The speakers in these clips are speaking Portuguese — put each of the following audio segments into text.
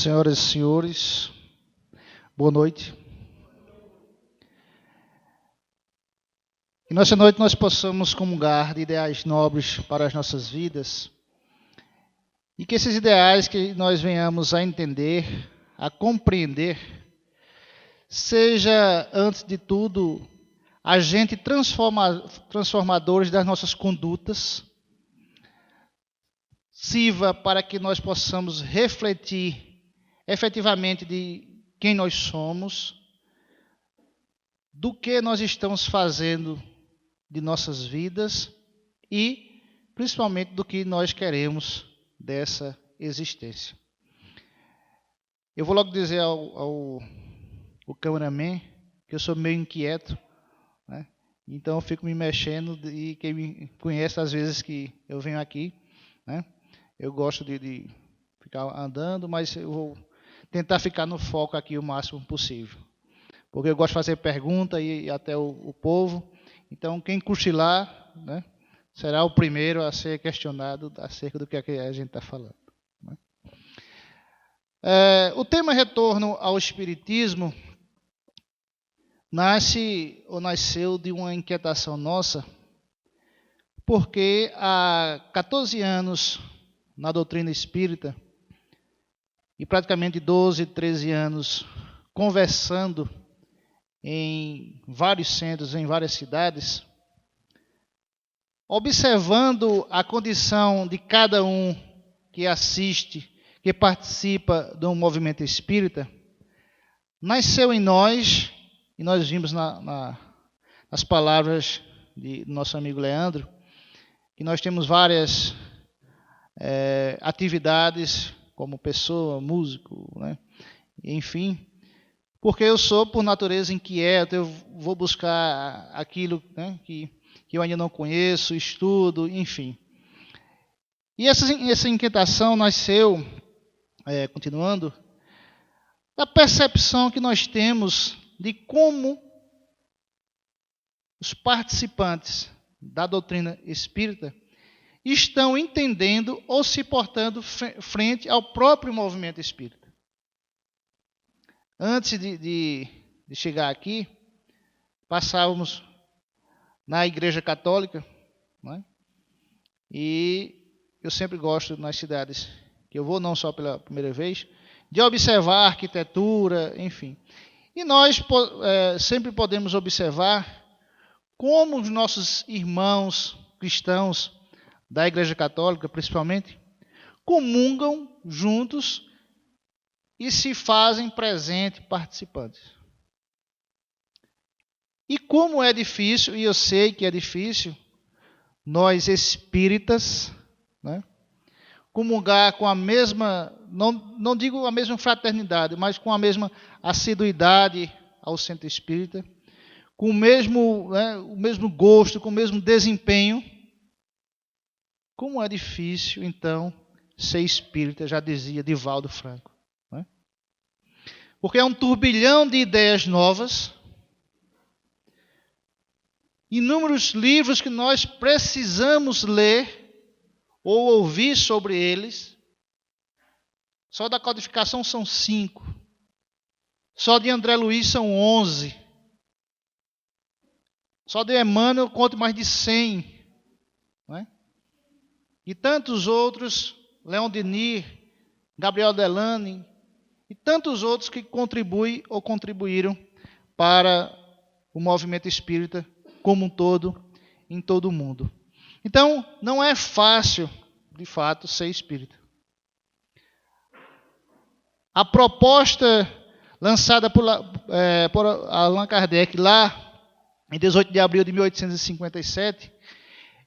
Senhoras e senhores, boa noite. E nessa noite nós possamos comungar de ideais nobres para as nossas vidas e que esses ideais que nós venhamos a entender, a compreender, seja, antes de tudo, agente transformadores das nossas condutas, sirva para que nós possamos refletir efetivamente de quem nós somos, do que nós estamos fazendo de nossas vidas e, principalmente, do que nós queremos dessa existência. Eu vou logo dizer ao cameraman que eu sou meio inquieto, né? Então eu fico me mexendo e quem me conhece às vezes que eu venho aqui, né? Eu gosto de ficar andando, mas eu vou tentar ficar no foco aqui o máximo possível. Porque eu gosto de fazer pergunta e até o povo. Então, quem cochilar, né, será o primeiro a ser questionado acerca do que a gente está falando. Né? O tema retorno ao Espiritismo nasceu de uma inquietação nossa, porque há 14 anos na doutrina espírita, e praticamente 12, 13 anos conversando em vários centros, em várias cidades, observando a condição de cada um que assiste, que participa de um movimento espírita, nasceu em nós, e nós vimos nas palavras do nosso amigo Leandro, que nós temos várias atividades como pessoa, músico, né? Enfim, porque eu sou, por natureza, inquieto, eu vou buscar aquilo, né, que eu ainda não conheço, estudo, enfim. E essa inquietação nasceu, continuando, da percepção que nós temos de como os participantes da doutrina espírita estão entendendo ou se portando frente ao próprio movimento espírita. Antes de chegar aqui, passávamos na Igreja Católica, né? E eu sempre gosto, nas cidades que eu vou, não só pela primeira vez, de observar a arquitetura, enfim. E nós sempre podemos observar como os nossos irmãos cristãos da Igreja Católica, principalmente, comungam juntos e se fazem presentes, participantes. E como é difícil, e eu sei que é difícil, nós espíritas, né, comungar com a mesma, não digo a mesma fraternidade, mas com a mesma assiduidade ao centro espírita, com o mesmo gosto, com o mesmo desempenho. Como é difícil, então, ser espírita, já dizia Divaldo Franco. Né? Porque é um turbilhão de ideias novas, inúmeros livros que nós precisamos ler ou ouvir sobre eles. Só da codificação são 5. Só de André Luiz são 11. Só de Emmanuel eu conto mais de 100. Não é? E tantos outros, Leon Denis, Gabriel Delane, e tantos outros que contribuem ou contribuíram para o movimento espírita como um todo, em todo o mundo. Então, não é fácil, de fato, ser espírita. A proposta lançada por Allan Kardec lá em 18 de abril de 1857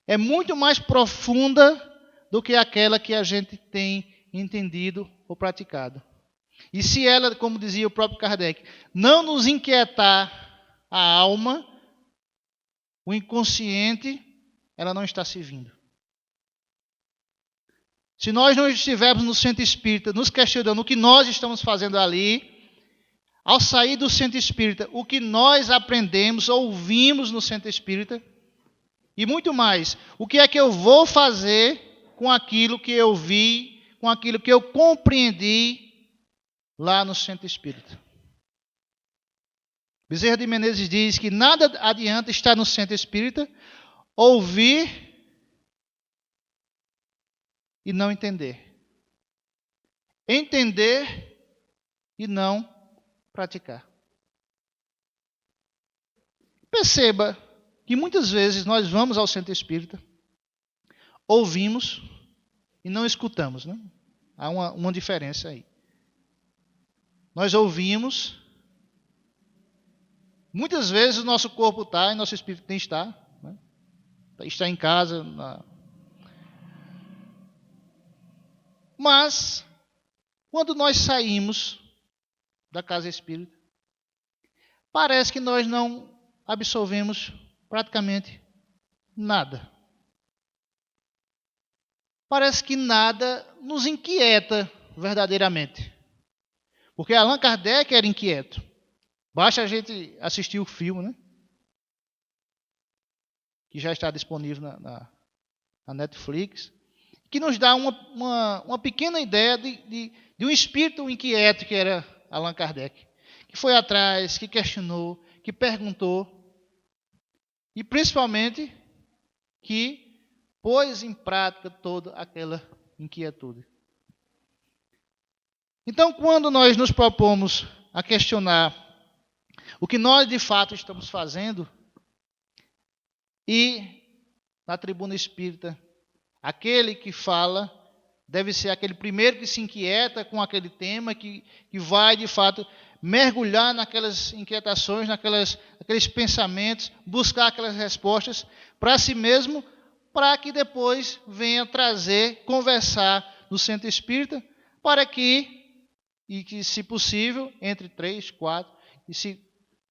é muito mais profunda do que aquela que a gente tem entendido ou praticado. E se ela, como dizia o próprio Kardec, não nos inquietar a alma, o inconsciente, ela não está servindo. Se nós não estivermos no centro espírita, nos questionando o que nós estamos fazendo ali, ao sair do centro espírita, o que nós aprendemos, ouvimos no centro espírita, e muito mais, o que é que eu vou fazer com aquilo que eu vi, com aquilo que eu compreendi lá no centro espírita. Bezerra de Menezes diz que nada adianta estar no centro espírita, ouvir e não entender. Entender e não praticar. Perceba que muitas vezes nós vamos ao centro espírita, ouvimos e não escutamos, né? Há uma diferença aí. Nós ouvimos, muitas vezes o nosso corpo está e nosso espírito nem está, né? Está em casa. Mas, quando nós saímos da casa espírita, parece que nós não absorvemos praticamente nada. Parece que nada nos inquieta verdadeiramente. Porque Allan Kardec era inquieto. Basta a gente assistir o filme, né? Que já está disponível na Netflix, que nos dá uma pequena ideia de um espírito inquieto que era Allan Kardec, que foi atrás, que questionou, que perguntou, e principalmente que pôs em prática toda aquela inquietude. Então, quando nós nos propomos a questionar o que nós de fato estamos fazendo, e na tribuna espírita, aquele que fala deve ser aquele primeiro que se inquieta com aquele tema, que vai de fato mergulhar naquelas inquietações, naqueles pensamentos, buscar aquelas respostas para si mesmo, para que depois venha trazer, conversar no centro espírita, para que, se possível, entre 3, 4, e se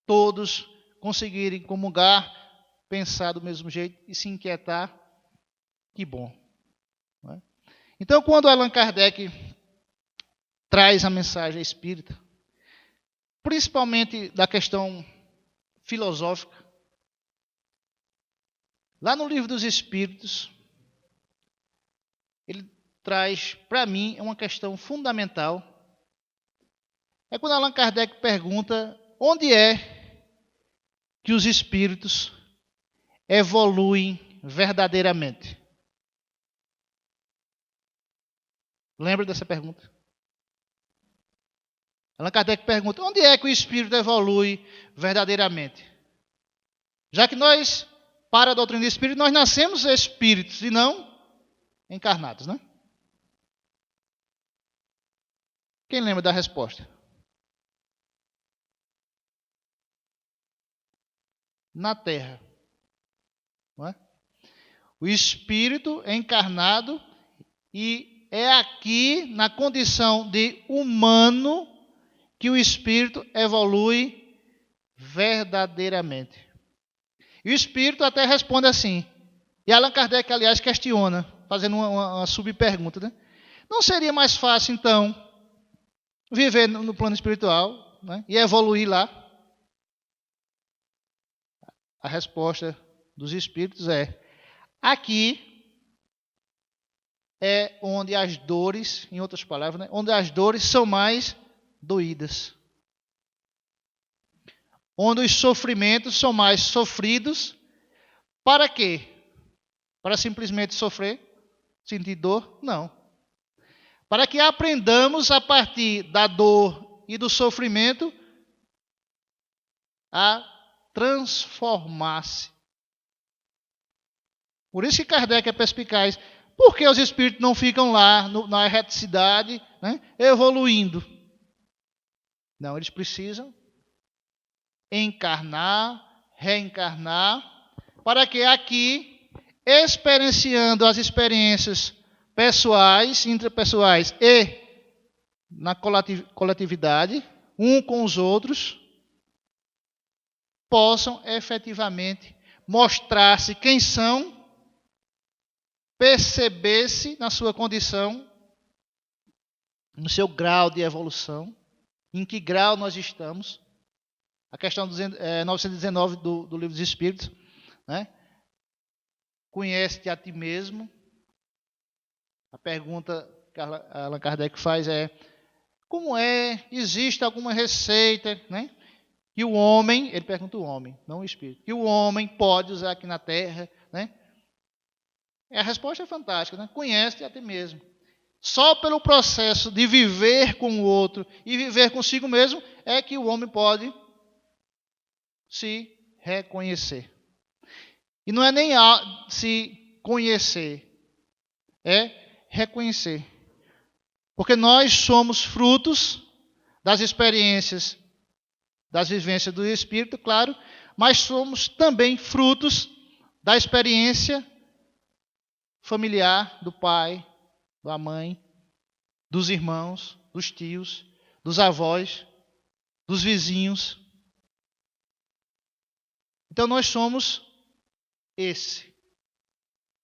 todos conseguirem comungar, pensar do mesmo jeito e se inquietar, que bom. Não é? Então, quando Allan Kardec traz a mensagem espírita, principalmente da questão filosófica, lá no Livro dos Espíritos, ele traz, para mim, uma questão fundamental. É quando Allan Kardec pergunta onde é que os espíritos evoluem verdadeiramente. Lembra dessa pergunta? Allan Kardec pergunta, onde é que o espírito evolui verdadeiramente? Já que nós, para a doutrina do espírito, nós nascemos espíritos e não encarnados, né? Quem lembra da resposta? Na Terra. Não é? O espírito é encarnado e é aqui, na condição de humano, que o espírito evolui verdadeiramente. E o espírito até responde assim. E Allan Kardec, aliás, questiona, fazendo uma subpergunta, né? Não seria mais fácil, então, viver no plano espiritual, né, e evoluir lá? A resposta dos espíritos é: aqui é onde as dores, em outras palavras, né, onde as dores são mais doídas. Onde os sofrimentos são mais sofridos. Para quê? Para simplesmente sofrer? Sentir dor? Não. Para que aprendamos a partir da dor e do sofrimento a transformar-se. Por isso que Kardec é perspicaz. Por que os espíritos não ficam lá na erraticidade, né, evoluindo? Não, eles precisam encarnar, reencarnar, para que aqui, experienciando as experiências pessoais, intrapessoais e na coletividade, um com os outros, possam efetivamente mostrar-se quem são, perceber-se na sua condição, no seu grau de evolução, em que grau nós estamos. A questão 919 do Livro dos Espíritos, né? Conhece-te a ti mesmo. A pergunta que Allan Kardec faz é: Como é? Existe alguma receita, né? Que o homem, ele pergunta o homem, não o espírito, que o homem pode usar aqui na terra, né? A resposta é fantástica, né? Conhece a ti mesmo. Só pelo processo de viver com o outro e viver consigo mesmo é que o homem pode se reconhecer. E não é nem se conhecer, é reconhecer. Porque nós somos frutos das experiências, das vivências do Espírito, claro, mas somos também frutos da experiência familiar do pai, da mãe, dos irmãos, dos tios, dos avós, dos vizinhos. Então nós somos esse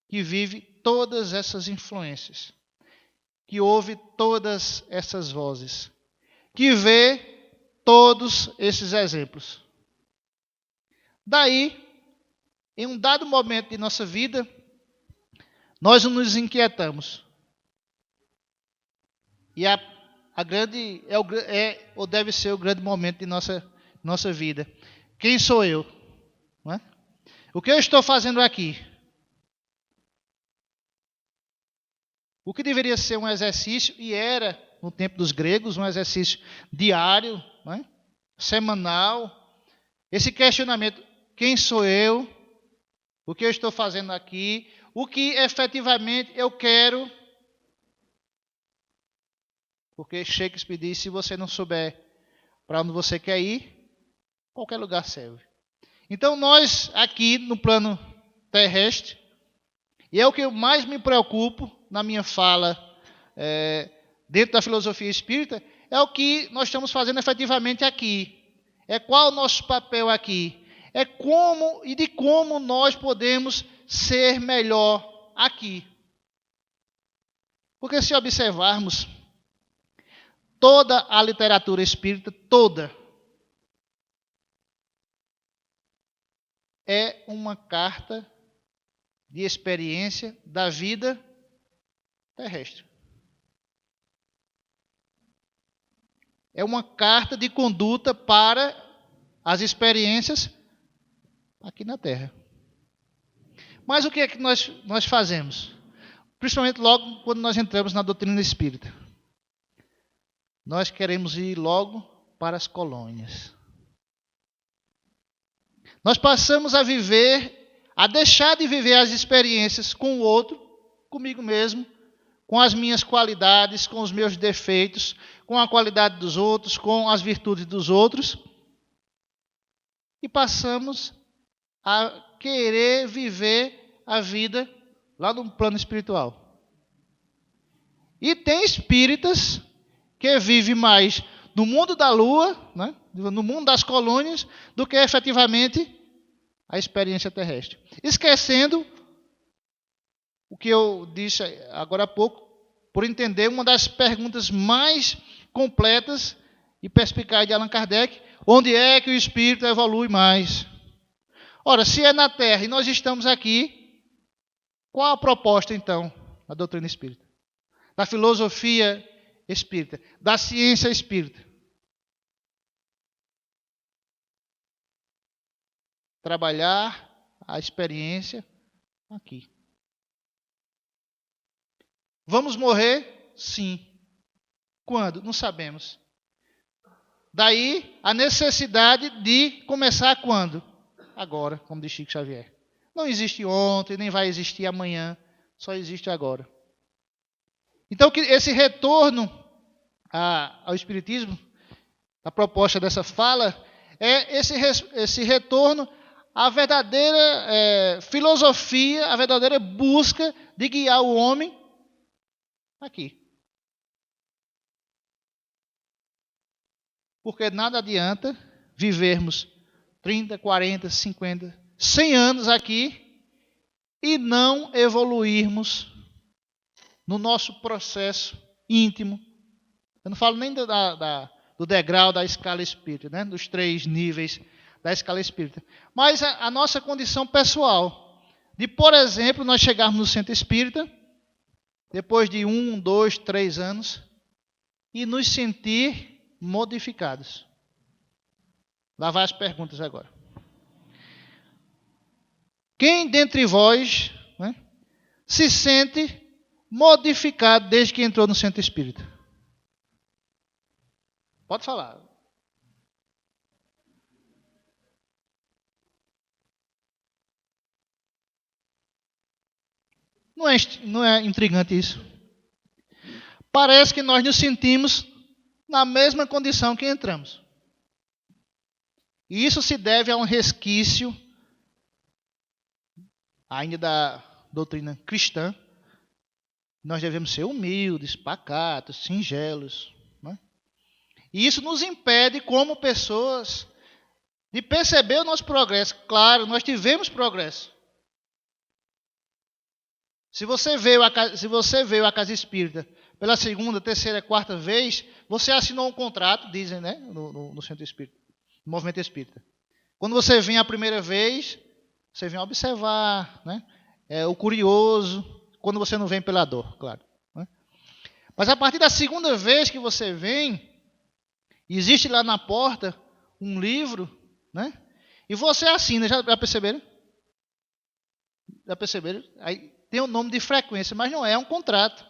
que vive todas essas influências, que ouve todas essas vozes, que vê todos esses exemplos. Daí, em um dado momento de nossa vida, nós nos inquietamos. E ou deve ser o grande momento de nossa vida. Quem sou eu? Não é? O que eu estou fazendo aqui? O que deveria ser um exercício, e era, no tempo dos gregos, um exercício diário, não é? Semanal. Esse questionamento, quem sou eu? O que eu estou fazendo aqui? O que efetivamente eu quero? Porque Shakespeare diz, se você não souber para onde você quer ir, qualquer lugar serve. Então nós aqui no plano terrestre, e é o que eu mais me preocupo na minha fala dentro da filosofia espírita, é o que nós estamos fazendo efetivamente aqui. É qual o nosso papel aqui. É como e de como nós podemos ser melhor aqui. Porque se observarmos toda a literatura espírita, toda, é uma carta de experiência da vida terrestre. É uma carta de conduta para as experiências aqui na Terra. Mas o que é que nós fazemos? Principalmente logo quando nós entramos na doutrina espírita. Nós queremos ir logo para as colônias. Nós passamos a deixar de viver as experiências com o outro, comigo mesmo, com as minhas qualidades, com os meus defeitos, com a qualidade dos outros, com as virtudes dos outros, e passamos a querer viver a vida lá no plano espiritual. E tem espíritas que vivem mais no mundo da lua, né, no mundo das colônias, do que efetivamente a experiência terrestre. Esquecendo o que eu disse agora há pouco, por entender uma das perguntas mais completas e perspicazes de Allan Kardec: onde é que o espírito evolui mais? Ora, se é na Terra e nós estamos aqui, qual a proposta então da doutrina espírita? Da filosofia espírita, da ciência espírita? Trabalhar a experiência aqui. Vamos morrer? Sim. Quando? Não sabemos. Daí a necessidade de começar quando? Agora, como diz Chico Xavier. Não existe ontem, nem vai existir amanhã, só existe agora. Então, que esse retorno ao Espiritismo, a proposta dessa fala, é esse retorno à verdadeira filosofia, à verdadeira busca de guiar o homem aqui. Porque nada adianta vivermos 30, 40, 50, 100 anos aqui e não evoluirmos no nosso processo íntimo. Eu não falo nem do degrau da escala espírita, né? Dos 3 níveis da escala espírita. Mas a nossa condição pessoal. De, por exemplo, nós chegarmos no centro espírita, depois de 1, 2, 3 anos, e nos sentir modificados. Lá vai as perguntas agora. Quem dentre vós, né, se sente modificado desde que entrou no centro espírita? Pode falar. Não é intrigante isso? Parece que nós nos sentimos na mesma condição que entramos. E isso se deve a um resquício ainda da doutrina cristã. Nós devemos ser humildes, pacatos, singelos. Né? E isso nos impede, como pessoas, de perceber o nosso progresso. Claro, nós tivemos progresso. Se você veio à casa espírita pela segunda, terceira, quarta vez, você assinou um contrato, dizem, né, no centro espírita, no movimento espírita. Quando você vem a primeira vez, você vem observar, né, o curioso, quando você não vem pela dor, claro. Né? Mas a partir da segunda vez que você vem, existe lá na porta um livro, né, e você assina, já perceberam? Já perceberam? Aí tem o nome de frequência, mas não é um contrato.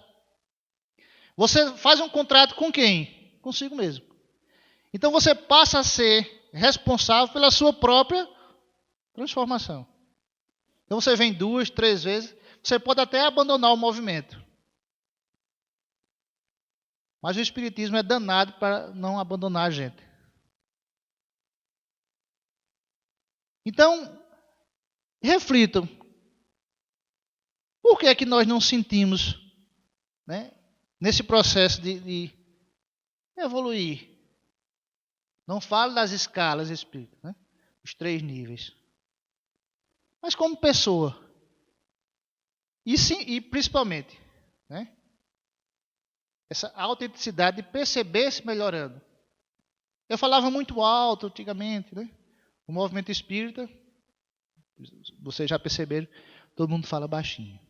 Você faz um contrato com quem? Consigo mesmo. Então você passa a ser responsável pela sua própria transformação. Então você vem 2, 3 vezes, você pode até abandonar o movimento. Mas o Espiritismo é danado para não abandonar a gente. Então, reflitam. Por que é que nós não sentimos, né, nesse processo de evoluir? Não falo das escalas espíritas, né, os 3 níveis. Mas como pessoa. E principalmente, né, essa autenticidade de perceber-se melhorando. Eu falava muito alto antigamente, né? O movimento espírita, vocês já perceberam, todo mundo fala baixinho.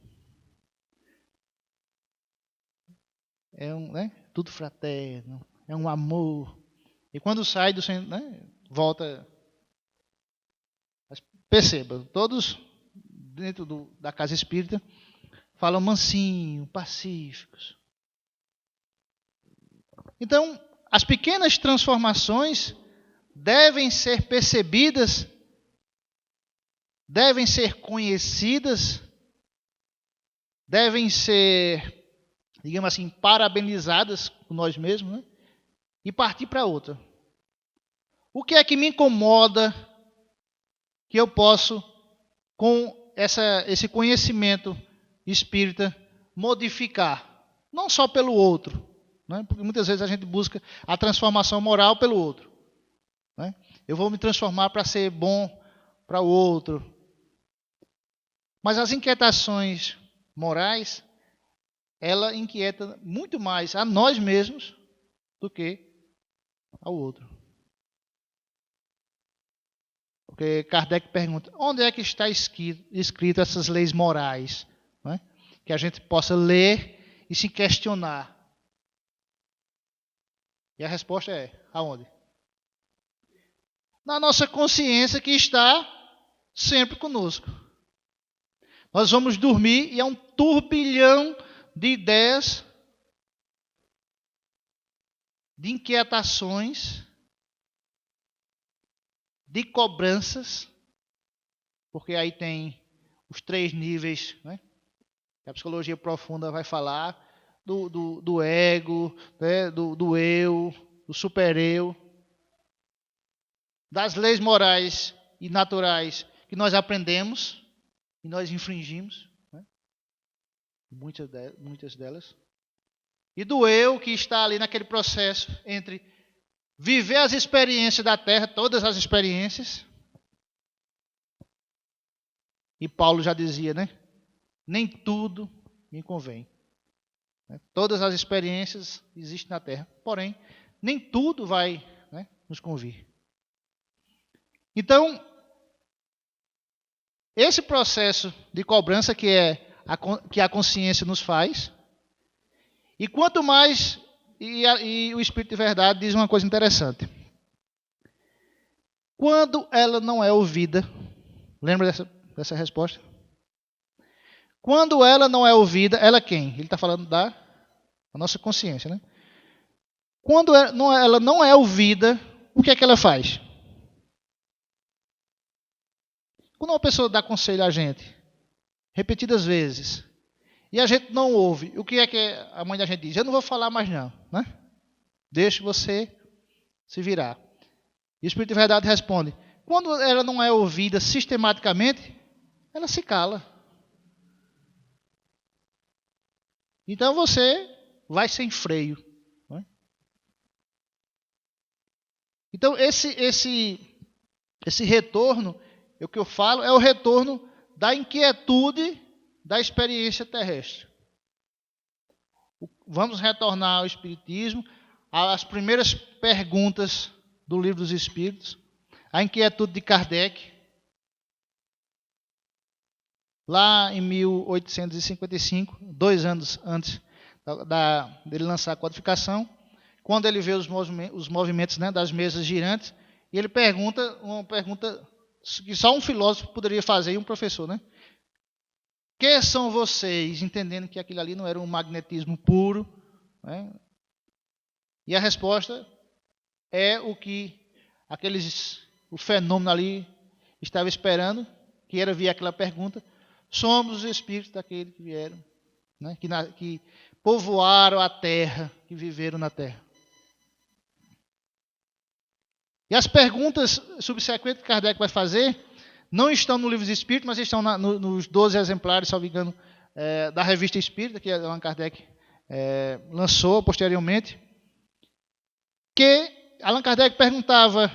Né, tudo fraterno, é um amor. E quando sai do centro, né, volta. Mas perceba, todos dentro da casa espírita falam mansinho, pacíficos. Então, as pequenas transformações devem ser percebidas, devem ser conhecidas, devem ser, digamos assim, parabenizadas por nós mesmos, né? E partir para outra. O que é que me incomoda que eu posso, com esse conhecimento espírita, modificar? Não só pelo outro, né? Porque muitas vezes a gente busca a transformação moral pelo outro. Né? Eu vou me transformar para ser bom para o outro. Mas as inquietações morais, ela inquieta muito mais a nós mesmos do que ao outro. Porque Kardec pergunta, onde é que está escrito essas leis morais? Né? Que a gente possa ler e se questionar. E a resposta é, aonde? Na nossa consciência que está sempre conosco. Nós vamos dormir e é um turbilhão de ideias, de inquietações, de cobranças, porque aí tem os 3 níveis, né? A psicologia profunda vai falar do ego, né? do eu, do super-eu, das leis morais e naturais que nós aprendemos e nós infringimos, né? Muitas delas, e do eu que está ali naquele processo entre viver as experiências da Terra, todas as experiências. E Paulo já dizia, né? Nem tudo me convém. Todas as experiências existem na Terra, porém, nem tudo vai, né, nos convir. Então, esse processo de cobrança que a consciência nos faz, e quanto mais E o Espírito de Verdade diz uma coisa interessante. Quando ela não é ouvida, lembra dessa resposta? Quando ela não é ouvida, ela quem? Ele está falando da nossa consciência, né? Quando ela não é ouvida, o que é que ela faz? Quando uma pessoa dá conselho a gente, repetidas vezes, e a gente não ouve, o que é que a mãe da gente diz? Eu não vou falar mais não, né? Deixe você se virar. E o Espírito de Verdade responde, quando ela não é ouvida sistematicamente, ela se cala. Então você vai sem freio. Né? Então esse retorno, o que eu falo, é o retorno da inquietude da experiência terrestre. Vamos retornar ao Espiritismo, às primeiras perguntas do Livro dos Espíritos, a inquietude de Kardec, lá em 1855, 2 anos antes dele lançar a codificação, quando ele vê os movimentos, né, das mesas girantes, e ele pergunta uma pergunta que só um filósofo poderia fazer e um professor, né? Quem são vocês? Entendendo que aquilo ali não era um magnetismo puro, né? E a resposta é o que o fenômeno ali estava esperando, que era vir aquela pergunta. Somos os espíritos daqueles que vieram, né? Que povoaram a terra, que viveram na terra. E as perguntas subsequentes que Kardec vai fazer não estão no Livro dos Espíritos, mas estão nos 12 exemplares, salvo engano, da Revista Espírita, que Allan Kardec lançou posteriormente, que Allan Kardec perguntava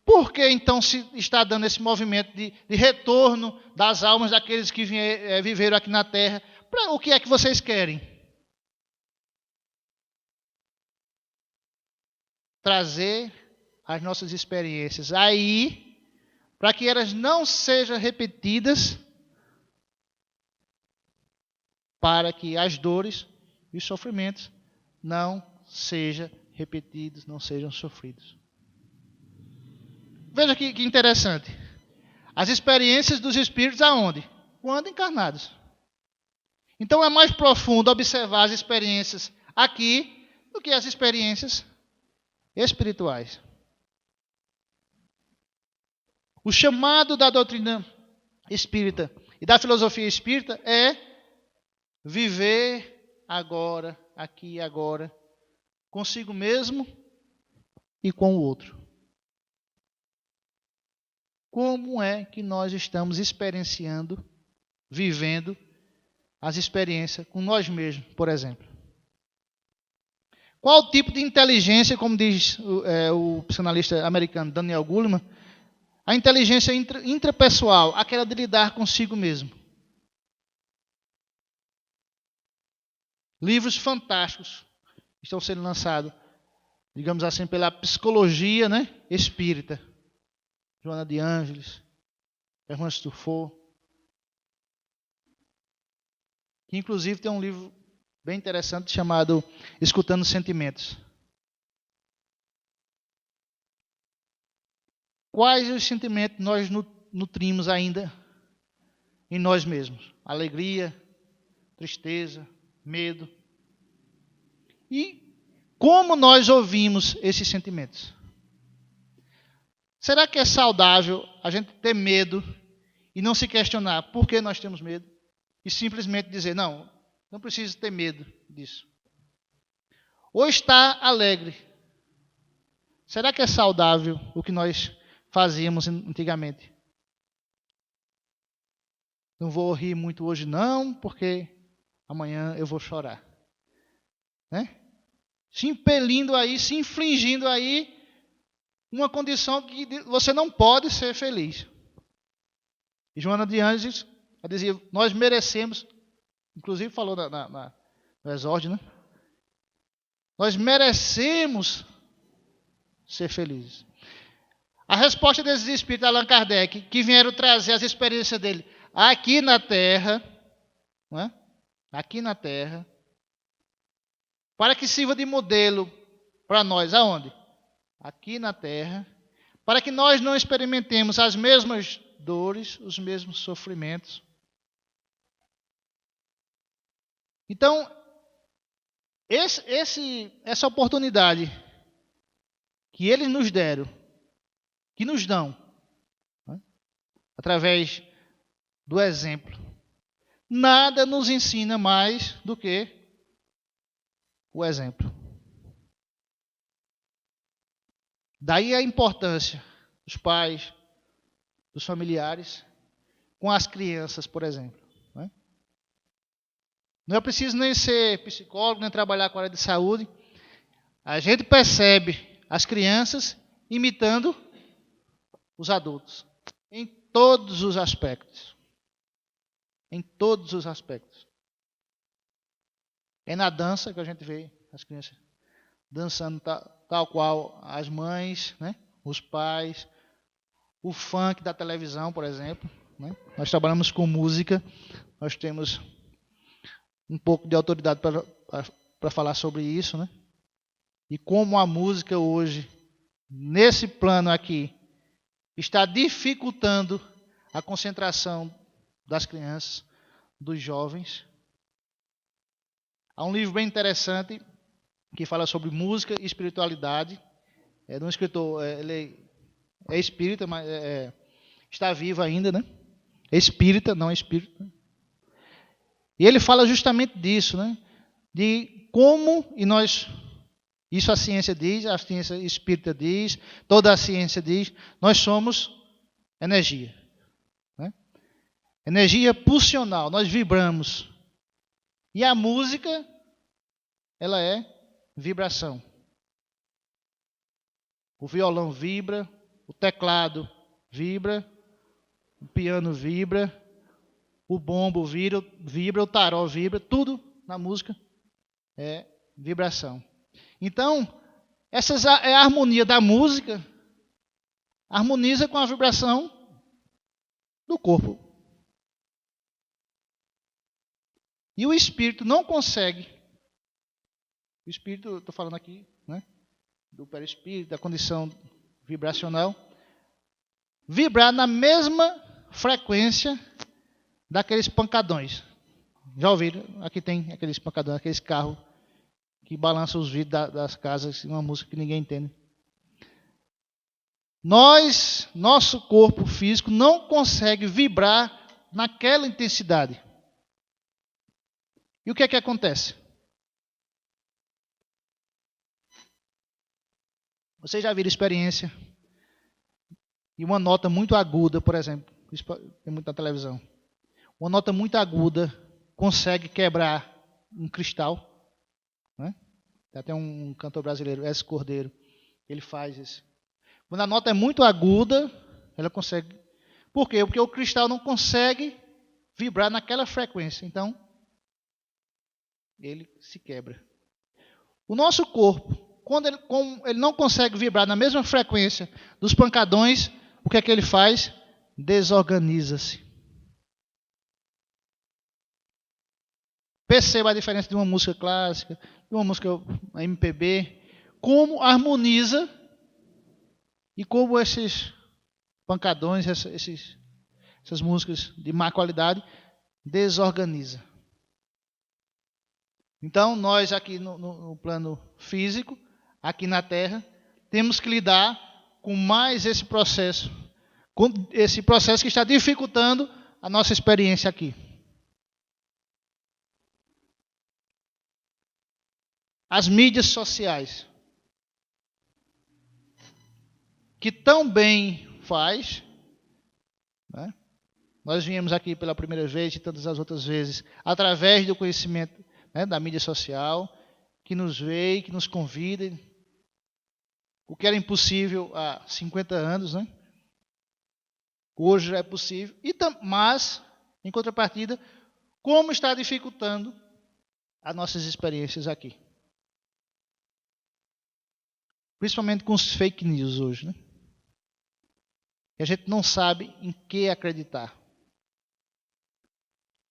por que então se está dando esse movimento de retorno das almas daqueles que viveram aqui na Terra. O que é que vocês querem? Trazer as nossas experiências aí, para que elas não sejam repetidas, para que as dores e os sofrimentos não sejam repetidos, não sejam sofridos. Veja que interessante. As experiências dos espíritos aonde? Quando encarnados. Então é mais profundo observar as experiências aqui do que as experiências espirituais. O chamado da doutrina espírita e da filosofia espírita é viver agora, aqui e agora, consigo mesmo e com o outro. Como é que nós estamos experienciando, vivendo as experiências com nós mesmos, por exemplo? Qual o tipo de inteligência, como diz o psicanalista americano Daniel Goleman, a inteligência intrapessoal, aquela de lidar consigo mesmo. Livros fantásticos estão sendo lançados, digamos assim, pela psicologia, né, espírita. Joana de Ângeles, Hermance Truffaut, que inclusive tem um livro bem interessante chamado Escutando Sentimentos. Quais os sentimentos nós nutrimos ainda em nós mesmos? Alegria, tristeza, medo. E como nós ouvimos esses sentimentos? Será que é saudável a gente ter medo e não se questionar por que nós temos medo? E simplesmente dizer, não preciso ter medo disso. Ou estar alegre. Será que é saudável o que nós fazíamos antigamente? Não vou rir muito hoje não, porque amanhã eu vou chorar. Né? Se impelindo aí, se infligindo aí uma condição que você não pode ser feliz. E Joana de Ângeles dizia, nós merecemos, inclusive falou no exórdio, né? Nós merecemos ser felizes. A resposta desses espíritos, Allan Kardec, que vieram trazer as experiências dele aqui na Terra, não é? Aqui na Terra, para que sirva de modelo para nós. Aonde? Aqui na terra, para que nós não experimentemos as mesmas dores, os mesmos sofrimentos. Então, essa oportunidade que eles nos deram, que nos dão, né, através do exemplo, nada nos ensina mais do que o exemplo. Daí a importância dos pais, dos familiares, com as crianças, por exemplo. Né? Não é preciso nem ser psicólogo, nem trabalhar com a área de saúde. A gente percebe as crianças imitando os adultos, em todos os aspectos. Em todos os aspectos. É na dança que a gente vê as crianças dançando tal qual as mães, né? Os pais, o funk da televisão, por exemplo. Né? Nós trabalhamos com música, nós temos um pouco de autoridade para falar sobre isso, né? E como a música hoje, nesse plano aqui, está dificultando a concentração das crianças, dos jovens. Há um livro bem interessante que fala sobre música e espiritualidade. É de um escritor, ele é espírita, mas está vivo ainda, né? É espírita, não é espírita. E ele fala justamente disso, né? De como, e nós, isso a ciência diz, a ciência espírita diz, toda a ciência diz, nós somos energia. Né? Energia pulsional, nós vibramos. E a música, ela é vibração. O violão vibra, o teclado vibra, o piano vibra, o bombo vibra, o tarol vibra, tudo na música é vibração. Então, essa é a harmonia da música, harmoniza com a vibração do corpo. E o espírito não consegue, o espírito, estou falando aqui, né, do perispírito, da condição vibracional, vibrar na mesma frequência daqueles pancadões. Já ouviram? Aqui tem aqueles pancadões, aqueles carros que balançam os vidros das casas, uma música que ninguém entende. Nosso corpo físico não consegue vibrar naquela intensidade. E o que é que acontece? Vocês já viram experiência e uma nota muito aguda, por exemplo, isso tem muito na televisão. Uma nota muito aguda consegue quebrar um cristal. Né? Tem até um cantor brasileiro, S. Cordeiro, ele faz isso. Quando a nota é muito aguda, ela consegue. Por quê? Porque o cristal não consegue vibrar naquela frequência. Então, ele se quebra. O nosso corpo, como ele não consegue vibrar na mesma frequência dos pancadões, o que é que ele faz? Desorganiza-se. Perceba a diferença de uma música clássica, de uma música MPB, como harmoniza e como esses pancadões, essas músicas de má qualidade, desorganiza. Então, nós aqui no plano físico, aqui na Terra, temos que lidar com mais esse processo que está dificultando a nossa experiência aqui. As mídias sociais, que tão bem faz, né? Nós viemos aqui pela primeira vez e tantas as outras vezes, através do conhecimento, né, da mídia social, que nos vê, que nos convida, o que era impossível há 50 anos, né? Hoje já é possível, mas, em contrapartida, como está dificultando as nossas experiências aqui. Principalmente com os fake news hoje, né? E a gente não sabe em que acreditar.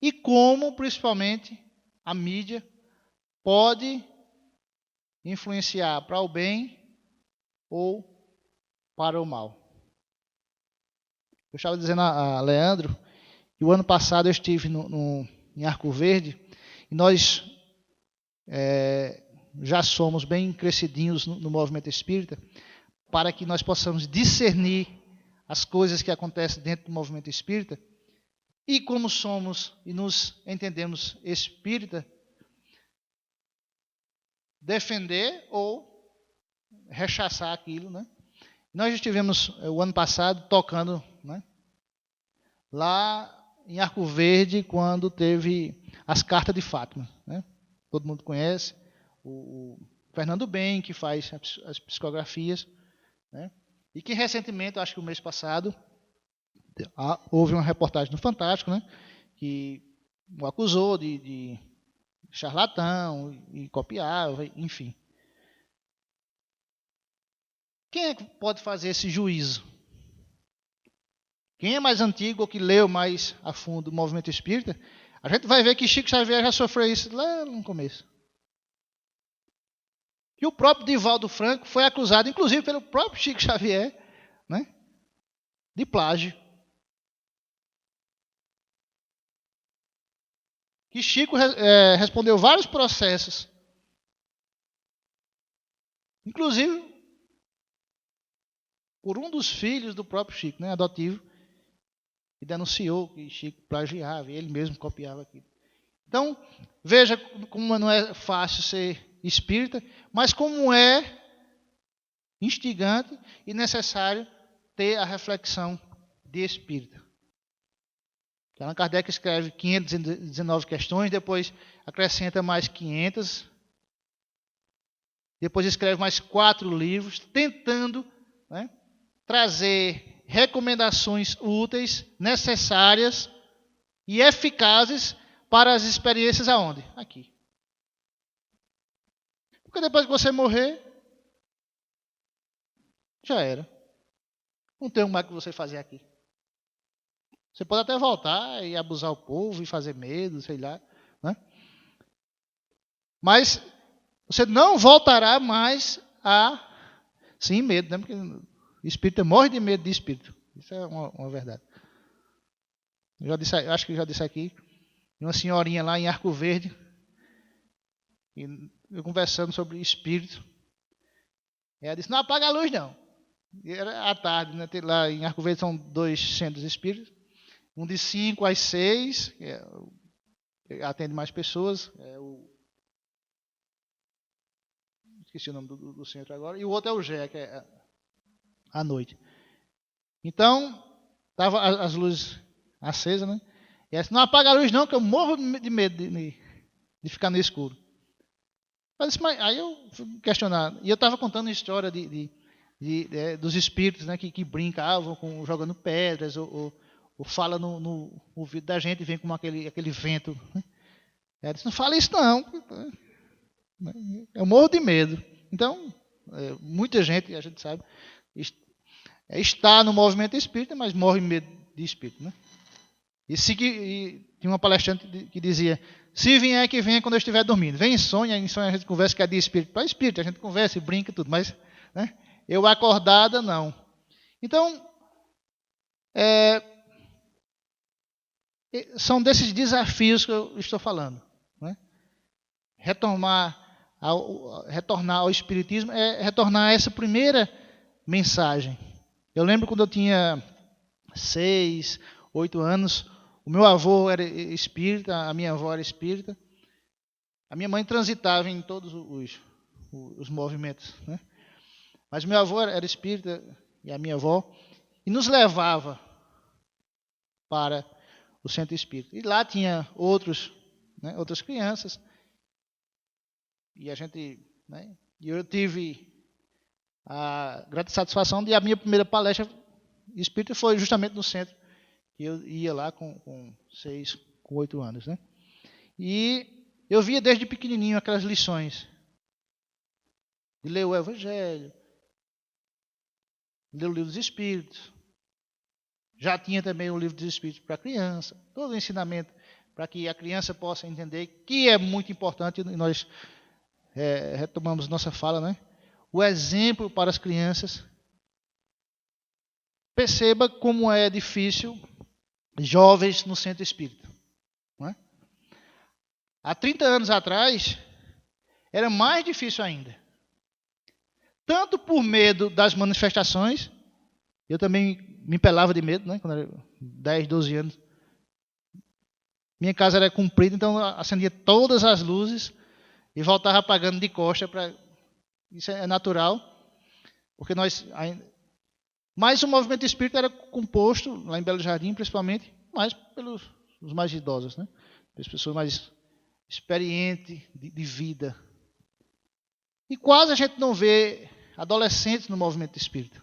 E como, principalmente, a mídia pode influenciar para o bem ou para o mal. Eu estava dizendo a Leandro que o ano passado eu estive em Arco Verde e nós já somos bem crescidinhos no movimento espírita para que nós possamos discernir as coisas que acontecem dentro do movimento espírita e como somos e nos entendemos espírita, defender ou rechaçar aquilo, né? Nós estivemos o ano passado tocando, né, lá em Arco Verde quando teve as cartas de Fátima, né? Todo mundo conhece o Fernando Bem, que faz as psicografias, né? E que recentemente, acho que o mês passado, houve uma reportagem no Fantástico, né, que o acusou de charlatão e copiava, enfim. Quem é que pode fazer esse juízo? Quem é mais antigo ou que leu mais a fundo o movimento espírita, a gente vai ver que Chico Xavier já sofreu isso lá no começo. E o próprio Divaldo Franco foi acusado, inclusive pelo próprio Chico Xavier, né, de plágio. Que Chico respondeu vários processos, inclusive por um dos filhos do próprio Chico, né, adotivo, que denunciou que Chico plagiava, e ele mesmo copiava aquilo. Então, veja como não é fácil ser espírita, mas como é instigante e necessário ter a reflexão de espírita. Allan Kardec escreve 519 questões, depois acrescenta mais 500, depois escreve mais 4 livros, tentando, né, trazer recomendações úteis, necessárias e eficazes para as experiências aonde? Aqui. Porque depois que você morrer, já era. Não tem mais o que você fazer aqui. Você pode até voltar e abusar o povo e fazer medo, sei lá, né? Mas você não voltará mais a... Sim, medo, né? Porque o espírito morre de medo de espírito. Isso é uma verdade. Acho que eu já disse aqui. Uma senhorinha lá em Arco Verde, e eu conversando sobre espírito. Ela disse, não apaga a luz não. E era à tarde, né? Lá em Arco Verde são 2 centros espíritas. Um de 5 às 6, atende mais pessoas. Esqueci o nome do centro agora. E o outro é o GE, que é à noite. Então, estava as luzes acesas, né? E ela disse, não apaga a luz não, que eu morro de medo de ficar no escuro. Mas aí eu fui questionar. E eu estava contando a história dos espíritos, né, que brincavam jogando pedras, ou fala no ouvido da gente e vem com aquele vento. Ela disse, não fala isso não. Eu morro de medo. Então, muita gente, a gente sabe, está no movimento espírita, mas morre de medo de espírito, né? E tinha uma palestrante que dizia, se vier que venha quando eu estiver dormindo. Vem em sonho a gente conversa que é de espírito para espírito, a gente conversa e brinca e tudo, mas, né, eu acordada não. Então, são desses desafios que eu estou falando, né? Retornar ao espiritismo é retornar a essa primeira mensagem. Eu lembro quando eu tinha 6, 8 anos, o meu avô era espírita, a minha avó era espírita. A minha mãe transitava em todos os movimentos, né? Mas meu avô era espírita e a minha avó, e nos levava para o centro espírita. E lá tinha outras crianças. E a gente, né, e eu tive a grande satisfação de a minha primeira palestra espírita foi justamente no centro. Eu ia lá com 6, com 8 anos, né? E eu via desde pequenininho aquelas lições de ler o Evangelho, ler o livro dos Espíritos. Já tinha também o livro dos Espíritos para criança, todo o ensinamento para que a criança possa entender que é muito importante nós retomamos nossa fala, né? O exemplo para as crianças. Perceba como é difícil jovens no centro espírita. Não é? Há 30 anos atrás, era mais difícil ainda. Tanto por medo das manifestações, eu também me pelava de medo, né? Quando era 10, 12 anos. Minha casa era comprida, então eu acendia todas as luzes e voltava apagando de costa. Isso é natural, porque nós... Mas o movimento espírita era composto, lá em Belo Jardim principalmente, mais pelos os mais idosos, né? As pessoas mais experientes de vida. E quase a gente não vê adolescentes no movimento espírita.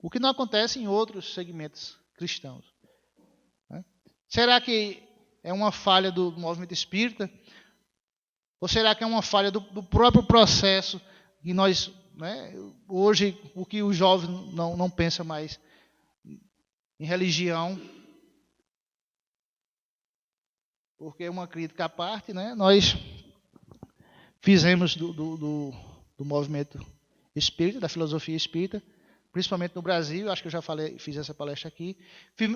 O que não acontece em outros segmentos cristãos. Né? Será que é uma falha do movimento espírita? Ou será que é uma falha do próprio processo que nós... Né? Hoje, o que os jovens não pensam mais em religião, porque é uma crítica à parte, né? Nós fizemos do movimento espírita, da filosofia espírita, principalmente no Brasil, acho que eu já fiz essa palestra aqui,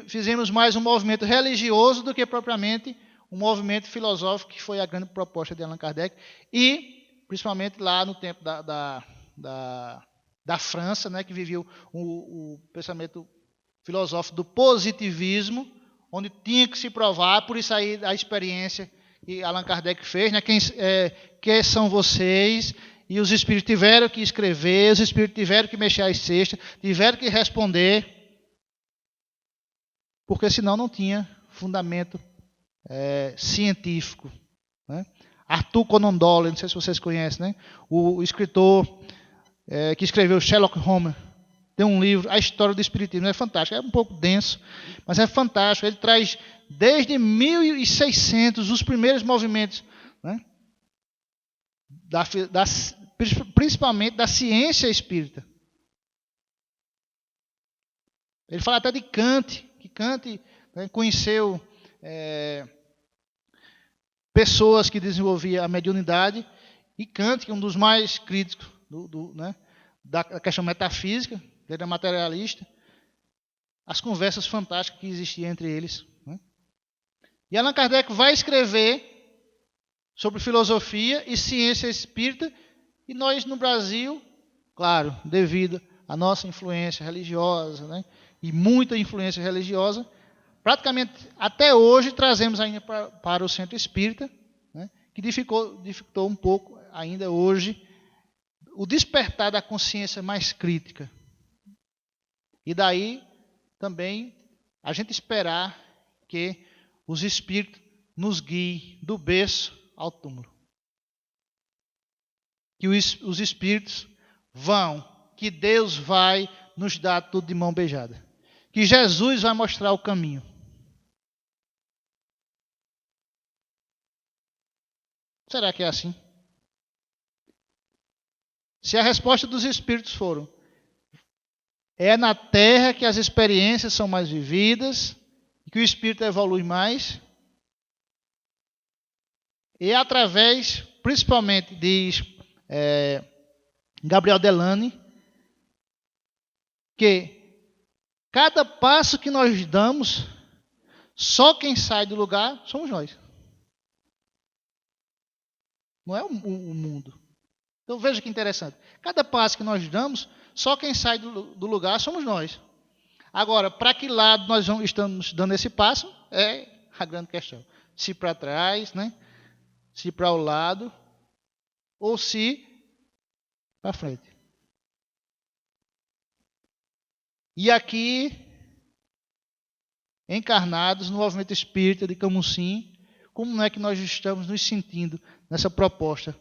fizemos mais um movimento religioso do que propriamente um movimento filosófico, que foi a grande proposta de Allan Kardec, e principalmente lá no tempo da França, né, que vivia o pensamento filosófico do positivismo, onde tinha que se provar, por isso aí a experiência que Allan Kardec fez, né, quem são vocês? E os espíritos tiveram que escrever, os espíritos tiveram que mexer as cestas, tiveram que responder, porque senão não tinha fundamento científico. Né? Arthur Conan Doyle, não sei se vocês conhecem, né? O escritor que escreveu Sherlock Holmes, tem um livro, A História do Espiritismo, é fantástico, é um pouco denso, mas é fantástico. Ele traz desde 1600 os primeiros movimentos, né? Principalmente da ciência espírita. Ele fala até de Kant, que Kant, né, conheceu pessoas que desenvolviam a mediunidade, e Kant, que é um dos mais críticos né, da questão metafísica, ele era materialista, as conversas fantásticas que existiam entre eles. Né? E Allan Kardec vai escrever sobre filosofia e ciência espírita, e nós no Brasil, claro, devido à nossa influência religiosa, né, e muita influência religiosa, praticamente até hoje trazemos ainda para o centro espírita, né, que dificultou um pouco ainda hoje o despertar da consciência mais crítica. E daí também a gente esperar que os espíritos nos guiem do berço ao túmulo. Que os espíritos vão, que Deus vai nos dar tudo de mão beijada. Que Jesus vai mostrar o caminho. Será que é assim? Se a resposta dos espíritos foram: é na terra que as experiências são mais vividas, que o espírito evolui mais, e através, principalmente, diz Gabriel Delany, que cada passo que nós damos, só quem sai do lugar somos nós. Não é o mundo. Então veja que interessante. Cada passo que nós damos, só quem sai do lugar somos nós. Agora, para que lado nós estamos dando esse passo, é a grande questão. Se para trás, né? Se para o lado, ou se para frente. E aqui, encarnados no movimento espírita de Camusim, como é que nós estamos nos sentindo nessa proposta?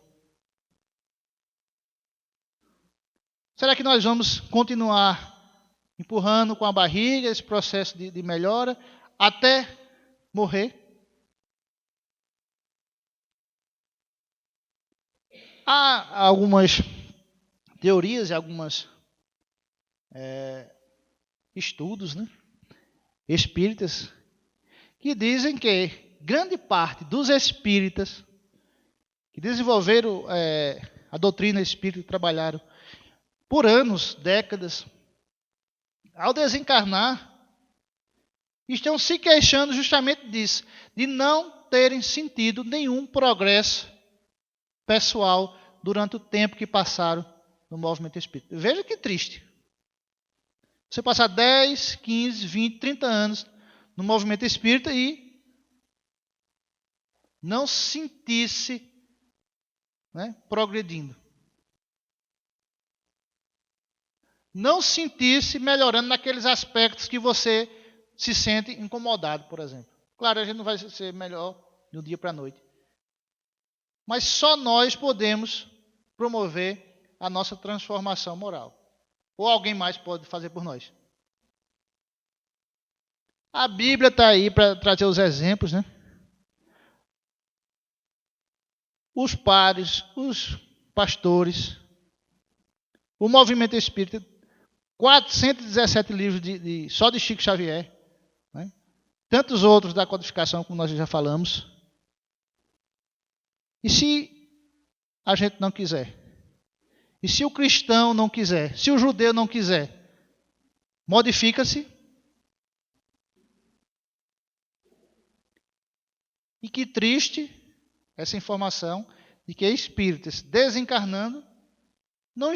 Será que nós vamos continuar empurrando com a barriga esse processo de melhora até morrer? Há algumas teorias e alguns estudos, né, espíritas, que dizem que grande parte dos espíritas que desenvolveram a doutrina espírita, trabalharam por anos, décadas, ao desencarnar, estão se queixando justamente disso, de não terem sentido nenhum progresso pessoal durante o tempo que passaram no movimento espírita. Veja que triste. Você passar 10, 15, 20, 30 anos no movimento espírita e não sentir-se, né, progredindo. Não sentir-se melhorando naqueles aspectos que você se sente incomodado, por exemplo. Claro, a gente não vai ser melhor de um dia para a noite. Mas só nós podemos promover a nossa transformação moral. Ou alguém mais pode fazer por nós. A Bíblia está aí para trazer os exemplos, né? Os padres, os pastores, o movimento espírita, 417 livros só de Chico Xavier, né? Tantos outros da codificação, como nós já falamos. E se a gente não quiser? E se o cristão não quiser? Se o judeu não quiser? Modifica-se. E que triste essa informação de que espíritas desencarnando não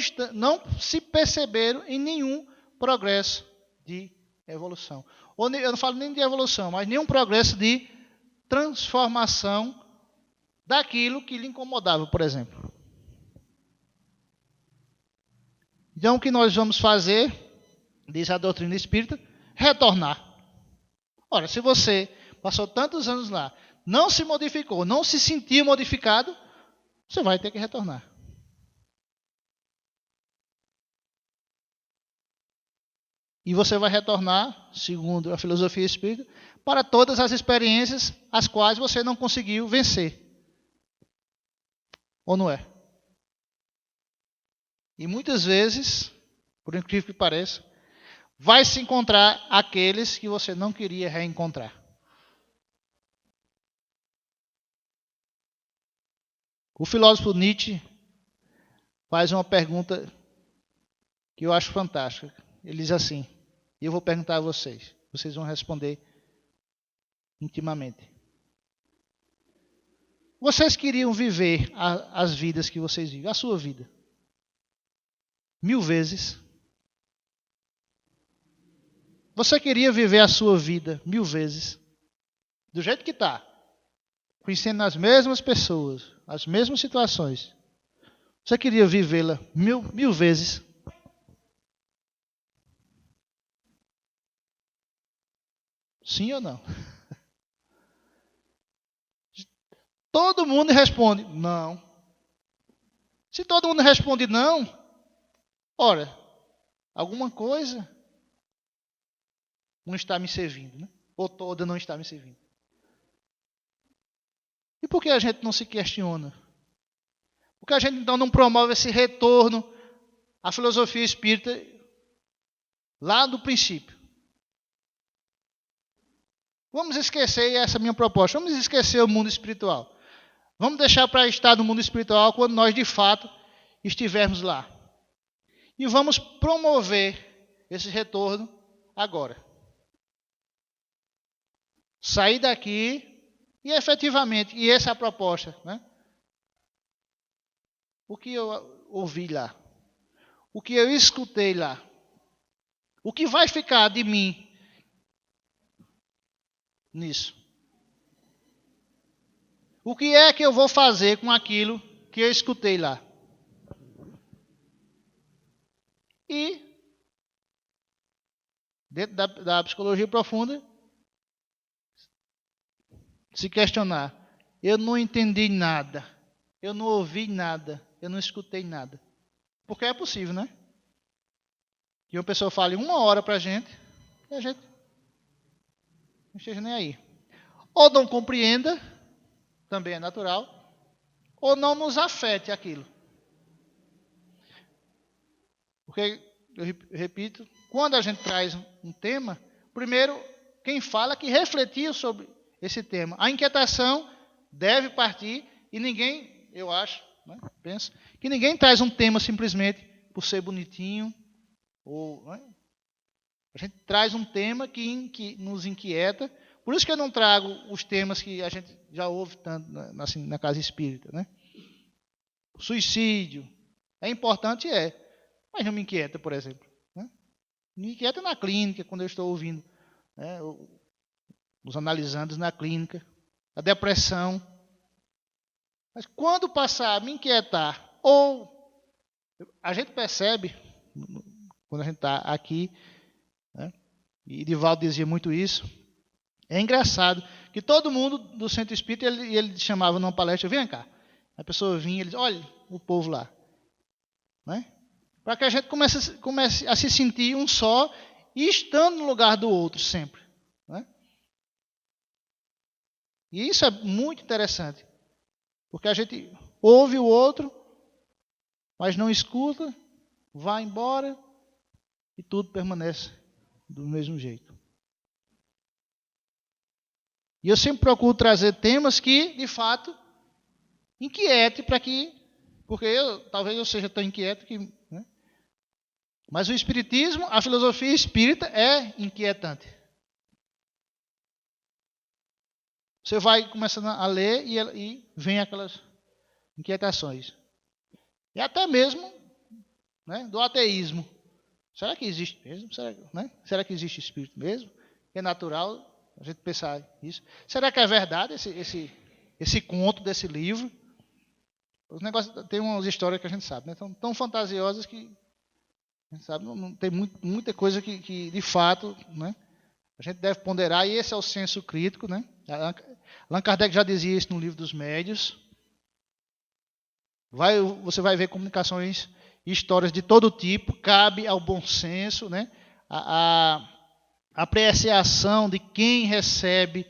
se perceberam em nenhum progresso de evolução. Eu não falo nem de evolução, mas nenhum progresso de transformação daquilo que lhe incomodava, por exemplo. Então, o que nós vamos fazer, diz a doutrina espírita, retornar. Ora, se você passou tantos anos lá, não se modificou, não se sentiu modificado, você vai ter que retornar. E você vai retornar, segundo a filosofia espírita, para todas as experiências as quais você não conseguiu vencer. Ou não é? E muitas vezes, por incrível que pareça, vai se encontrar aqueles que você não queria reencontrar. O filósofo Nietzsche faz uma pergunta que eu acho fantástica. Ele diz assim, e eu vou perguntar a vocês, vocês vão responder intimamente. Vocês queriam viver as vidas que vocês vivem, a sua vida, 1000 vezes? Você queria viver a sua vida 1000 vezes? Do jeito que está, conhecendo as mesmas pessoas, as mesmas situações. Você queria vivê-la 1000 vezes? Sim ou não? Todo mundo responde não. Se todo mundo responde não, ora, alguma coisa não está me servindo, né? Ou toda não está me servindo. E por que a gente não se questiona? Por que a gente então não promove esse retorno à filosofia espírita lá do princípio? Vamos esquecer, essa é a minha proposta, vamos esquecer o mundo espiritual. Vamos deixar para estar no mundo espiritual quando nós de fato estivermos lá. E vamos promover esse retorno agora. Sair daqui e efetivamente, e essa é a proposta, né? O que eu ouvi lá, o que eu escutei lá, o que vai ficar de mim nisso? O que é que eu vou fazer com aquilo que eu escutei lá? E, dentro da psicologia profunda, se questionar. Eu não entendi nada. Eu não ouvi nada. Eu não escutei nada. Porque é possível, né? Que uma pessoa fale 1 hora para a gente e a gente não esteja nem aí. Ou não compreenda, também é natural, ou não nos afete aquilo. Porque, eu repito, quando a gente traz um tema, primeiro, quem fala que refletiu sobre esse tema. A inquietação deve partir e ninguém eu acho, né, penso, que ninguém traz um tema simplesmente por ser bonitinho. Né, a gente traz um tema que nos inquieta. Por isso que eu não trago os temas que a gente já ouve tanto na casa espírita. Né? Suicídio. É importante, mas não me inquieta, por exemplo. Né? Me inquieta na clínica, quando eu estou ouvindo, né, os analisandos na clínica, a depressão. Mas quando passar a me inquietar, ou a gente percebe, quando a gente está aqui, né, e Divaldo dizia muito isso, é engraçado que todo mundo do centro espírita, ele chamava numa palestra, vem cá. A pessoa vinha e ele dizia, olha o povo lá. Né? Para que a gente comece a se sentir um só e estando no lugar do outro sempre. Né? E isso é muito interessante. Porque a gente ouve o outro, mas não escuta, vai embora e tudo permanece do mesmo jeito. E eu sempre procuro trazer temas que, de fato, inquietem porque talvez eu seja tão inquieto que... Né? Mas o espiritismo, a filosofia espírita é inquietante. Você vai começando a ler e vem aquelas inquietações. E até mesmo, né, do ateísmo. Será que existe mesmo? Será que existe espírito mesmo? É natural a gente pensar nisso. Será que é verdade esse conto desse livro? Os negócios, tem umas histórias que a gente sabe, né? Tão fantasiosas que a gente sabe, não tem muita coisa que de fato, né, a gente deve ponderar, e esse é o senso crítico. Né? Allan Kardec já dizia isso no Livro dos Médiuns. Você vai ver comunicações e histórias de todo tipo, cabe ao bom senso, né? a apreciação de quem recebe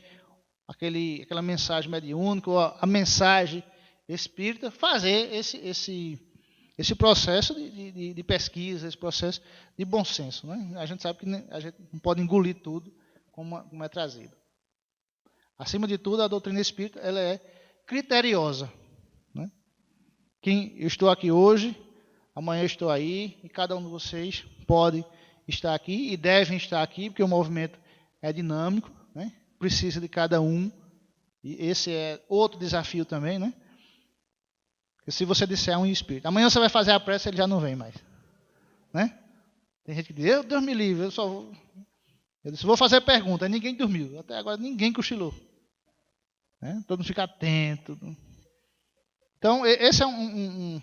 aquela mensagem mediúnica, ou a mensagem espírita, fazer esse processo de pesquisa, esse processo de bom senso. Né? A gente sabe que a gente não pode engolir tudo como é trazido. Acima de tudo, a doutrina espírita ela é criteriosa. Né? Eu estou aqui hoje, amanhã eu estou aí, e cada um de vocês pode estar aqui e devem estar aqui, porque o movimento é dinâmico, né? Precisa de cada um, e esse é outro desafio também, né? Porque se você disser um espírito, amanhã você vai fazer a prece, ele já não vem mais. Né? Tem gente que diz, Deus me livre, eu disse, vou fazer pergunta, e ninguém dormiu, até agora ninguém cochilou. Né? Todo mundo fica atento. Então, esse é um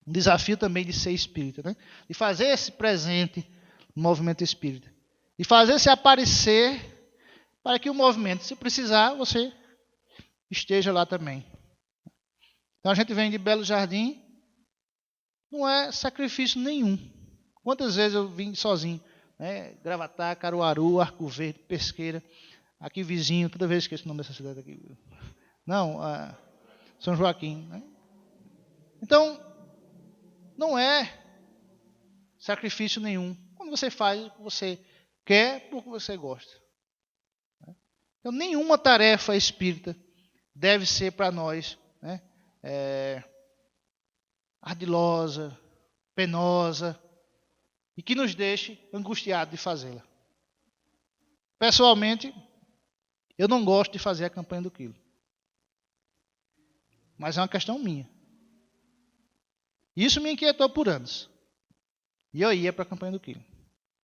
desafio também de ser espírita, né? De fazer esse presente no movimento espírita. E fazer se aparecer para que o movimento, se precisar, você esteja lá também. Então a gente vem de Belo Jardim, não é sacrifício nenhum. Quantas vezes eu vim sozinho, né? Gravatá, Caruaru, Arco Verde, Pesqueira, aqui vizinho, toda vez esqueço o nome dessa cidade aqui. Não, São Joaquim. Né? Então, não é sacrifício nenhum. Quando você faz o que você quer, porque você gosta. Então, nenhuma tarefa espírita deve ser para nós, né, ardilosa, penosa, e que nos deixe angustiados de fazê-la. Pessoalmente, eu não gosto de fazer a campanha do quilo. Mas é uma questão minha. Isso me inquietou por anos. E eu ia para a campanha do quilo.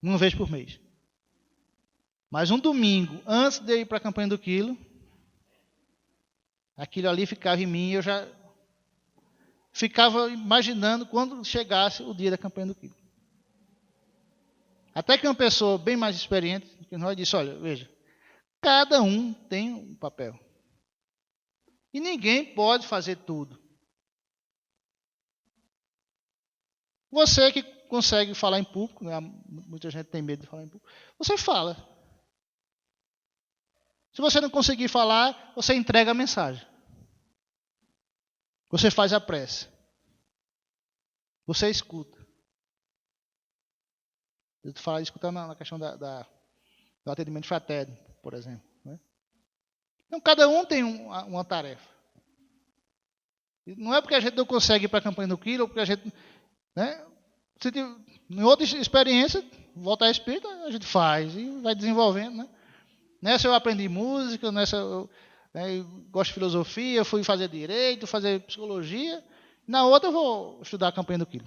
Uma vez por mês. Mas um domingo, antes de eu ir para a campanha do quilo, aquilo ali ficava em mim e eu já ficava imaginando quando chegasse o dia da campanha do quilo. Até que uma pessoa bem mais experiente que nós disse, olha, veja, cada um tem um papel. E ninguém pode fazer tudo. Você que consegue falar em público, né? Muita gente tem medo de falar em público, você fala. Se você não conseguir falar, você entrega a mensagem. Você faz a prece. Você escuta. Eu estou falando, escutando na questão do atendimento fraterno, por exemplo. Né? Então, cada um tem uma tarefa. Não é porque a gente não consegue ir para a campanha do quilo, ou porque a gente... Né, em outra experiência, voltar espírita, a gente faz e vai desenvolvendo. Né? Nessa eu aprendi música, nessa eu gosto de filosofia, fui fazer direito, fazer psicologia. Na outra eu vou estudar a campanha do quilo.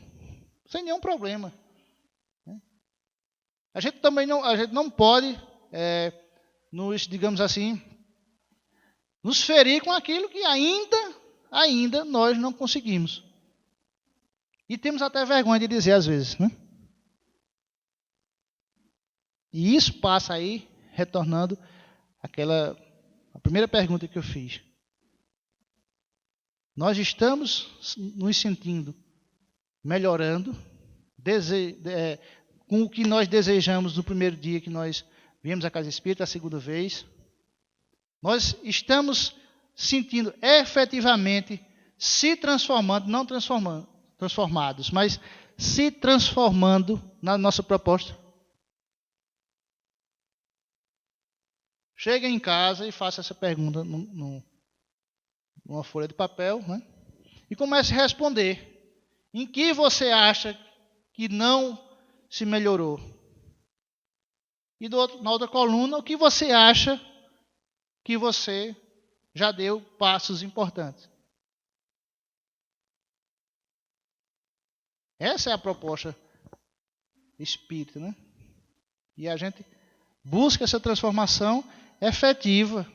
Sem nenhum problema. A gente também não pode, digamos assim, nos ferir com aquilo que ainda nós não conseguimos. E temos até vergonha de dizer às vezes, né? E isso passa aí, retornando a primeira pergunta que eu fiz. Nós estamos nos sentindo melhorando, com o que nós desejamos no primeiro dia que nós viemos à Casa Espírita, a segunda vez. Nós estamos sentindo efetivamente se transformando, não transformados, mas se transformando na nossa proposta. Chega em casa e faça essa pergunta numa folha de papel, né? E comece a responder. Em que você acha que não se melhorou? E na outra coluna, o que você acha que você já deu passos importantes? Essa é a proposta espírita, né? E a gente busca essa transformação efetiva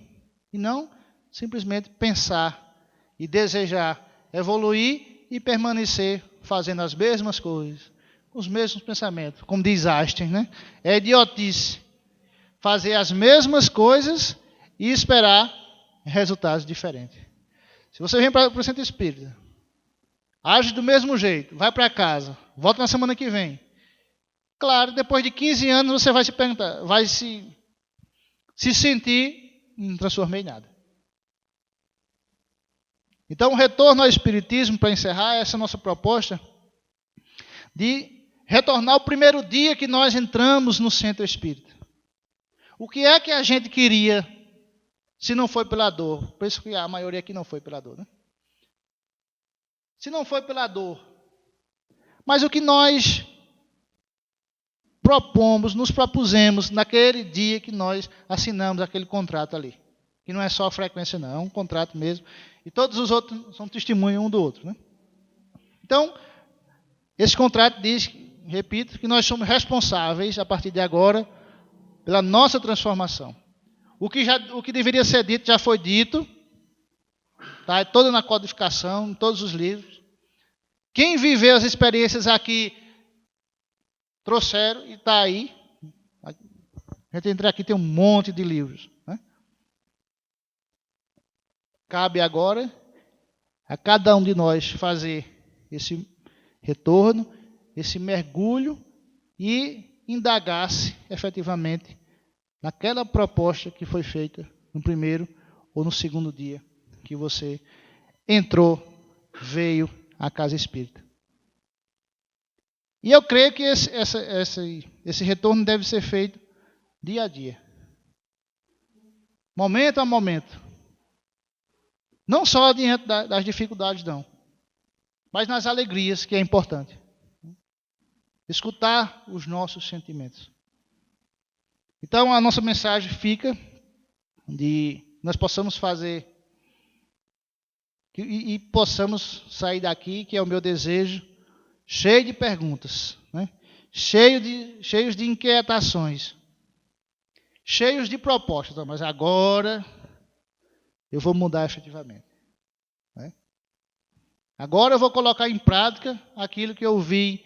e não simplesmente pensar e desejar evoluir e permanecer fazendo as mesmas coisas, os mesmos pensamentos. Como diz Einstein, né? É idiotice fazer as mesmas coisas e esperar resultados diferentes. Se você vem para o centro espírita, age do mesmo jeito, vai para casa, volta na semana que vem. Claro, depois de 15 anos você vai se perguntar, vai se sentir, não transformei nada. Então, o retorno ao Espiritismo, para encerrar, essa nossa proposta de retornar ao primeiro dia que nós entramos no centro espírita. O que é que a gente queria se não foi pela dor? Por isso que a maioria aqui não foi pela dor, né? Se não foi pela dor. Mas o que nós nos propusemos naquele dia que nós assinamos aquele contrato ali. Que não é só a frequência não, é um contrato mesmo. E todos os outros são testemunhos um do outro, né? Então, esse contrato diz, repito, que nós somos responsáveis, a partir de agora, pela nossa transformação. O que deveria ser dito já foi dito, está toda na codificação, em todos os livros. Quem viveu as experiências aqui, trouxeram e está aí. A gente entra aqui, tem um monte de livros. Né? Cabe agora a cada um de nós fazer esse retorno, esse mergulho e indagar-se efetivamente naquela proposta que foi feita no primeiro ou no segundo dia que você entrou, veio à Casa Espírita. E eu creio que esse retorno deve ser feito dia a dia. Momento a momento. Não só diante das dificuldades, não. Mas nas alegrias, que é importante. Escutar os nossos sentimentos. Então, a nossa mensagem fica de nós possamos fazer e possamos sair daqui, que é o meu desejo, cheio de perguntas, né? cheios de inquietações, cheios de propostas. Então, mas agora eu vou mudar efetivamente. Né? Agora eu vou colocar em prática aquilo que eu vi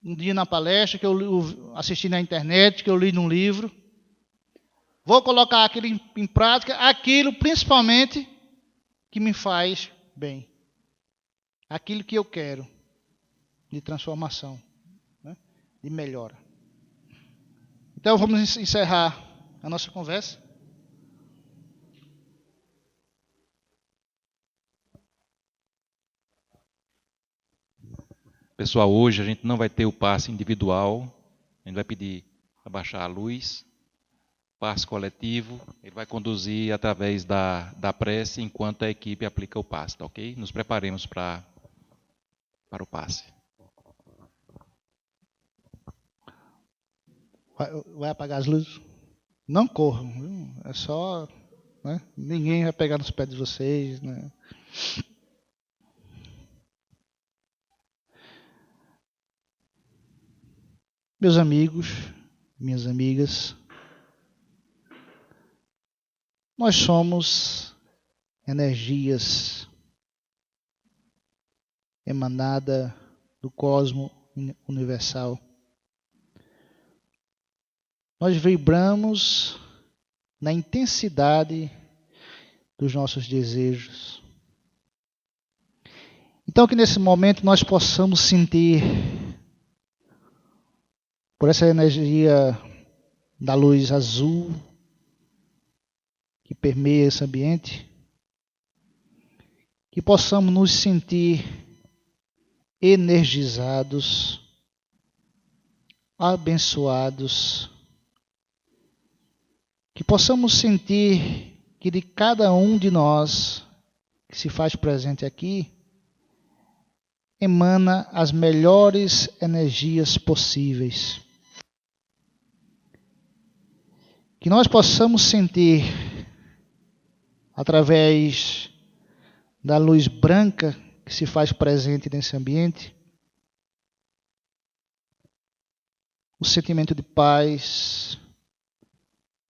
um dia na palestra, que eu assisti na internet, que eu li num livro. Vou colocar aquilo em prática, aquilo principalmente que me faz bem. Aquilo que eu quero de transformação, né? De melhora. Então vamos encerrar a nossa conversa. Pessoal, hoje a gente não vai ter o passe individual. A gente vai pedir para baixar a luz. passe coletivo. Ele vai conduzir através da prece enquanto a equipe aplica o passe, tá ok? Nos preparemos para o passe. Vai apagar as luzes? Não corram, viu? É só, né? Ninguém vai pegar nos pés de vocês, né? Meus amigos, minhas amigas, nós somos energias emanada do cosmo universal. Nós vibramos na intensidade dos nossos desejos. Então que nesse momento nós possamos sentir, por essa energia da luz azul que permeia esse ambiente, que possamos nos sentir energizados, abençoados, que possamos sentir que de cada um de nós que se faz presente aqui, emana as melhores energias possíveis. Que nós possamos sentir, através da luz branca que se faz presente nesse ambiente, o sentimento de paz,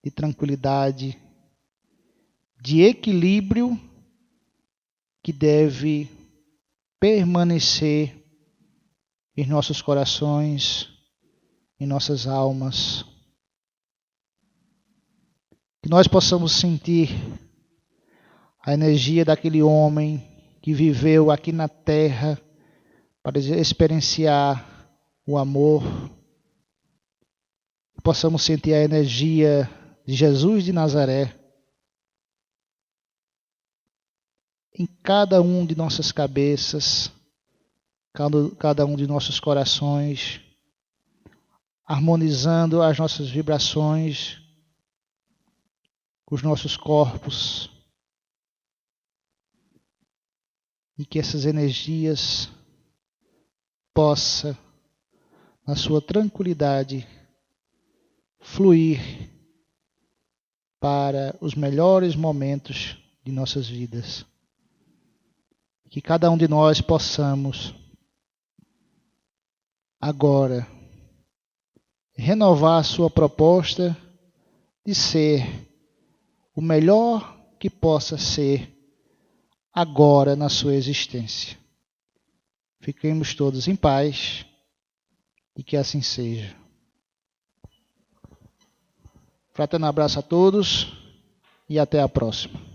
de tranquilidade, de equilíbrio que deve permanecer em nossos corações, em nossas almas. Que nós possamos sentir a energia daquele homem que viveu aqui na terra para experienciar o amor. Que possamos sentir a energia de Jesus de Nazaré em cada um de nossas cabeças, cada um de nossos corações, harmonizando as nossas vibrações com os nossos corpos. E que essas energias possam, na sua tranquilidade, fluir para os melhores momentos de nossas vidas. Que cada um de nós possamos, agora, renovar a sua proposta de ser o melhor que possa ser agora na sua existência. Fiquemos todos em paz e que assim seja. Fraterno abraço a todos e até a próxima.